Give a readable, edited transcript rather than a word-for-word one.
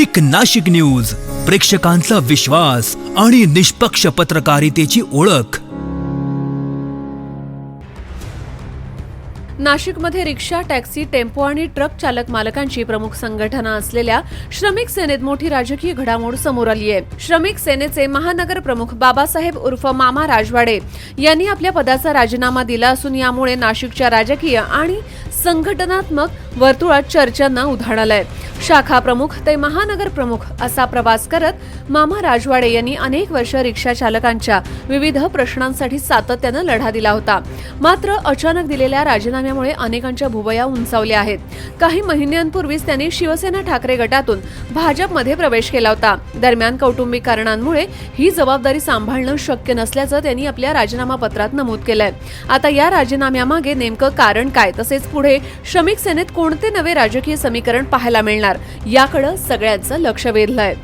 एक नाशिक न्यूज, प्रेक्षकांचा विश्वास आणि निष्पक्ष पत्रकारितेची ओळख। नाशिकमध्ये रिक्षा, टॅक्सी, टेम्पो आणि ट्रक चालक मालकांची प्रमुख संघटना असलेल्या श्रमिक सेनेत मोठी राजकीय घडामोड समोर आली आहे। श्रमिक सेनेचे महानगर प्रमुख बाबासाहेब उर्फ मामा राजवाडे यांनी आपल्या पदाचा राजीनामा दिला असून यामुळे नाशिकच्या राजकीय आणि संघटनात्मक वर्तुळात चर्चांना उधाण आलंय। शाखा प्रमुख ते महानगर प्रमुख असा प्रवास करत मामा राजवाडे यांनी अनेक वर्ष रिक्षा चालकांच्या विविध प्रश्नांसाठी सातत्यानं लढा दिला होता। मात्र अचानक दिलेल्या राजीनाम्यामुळे अनेकांच्या भुवया उंचावल्या आहेत। काही महिन्यांपूर्वीच त्यांनी शिवसेना ठाकरे गटातून भाजपमध्ये प्रवेश केला होता। दरम्यान कौटुंबिक कारणांमुळे ही जबाबदारी सांभाळणं शक्य नसल्याचं त्यांनी आपल्या राजीनामा पत्रात नमूद केलंय। आता या राजीनाम्यामागे नेमकं कारण काय, तसेच पुढे श्रमिक सेनेत कोणते नवे राजकीय समीकरण पाहायला मिळणार याकडे सगळ्यांचं लक्ष वेधलंय।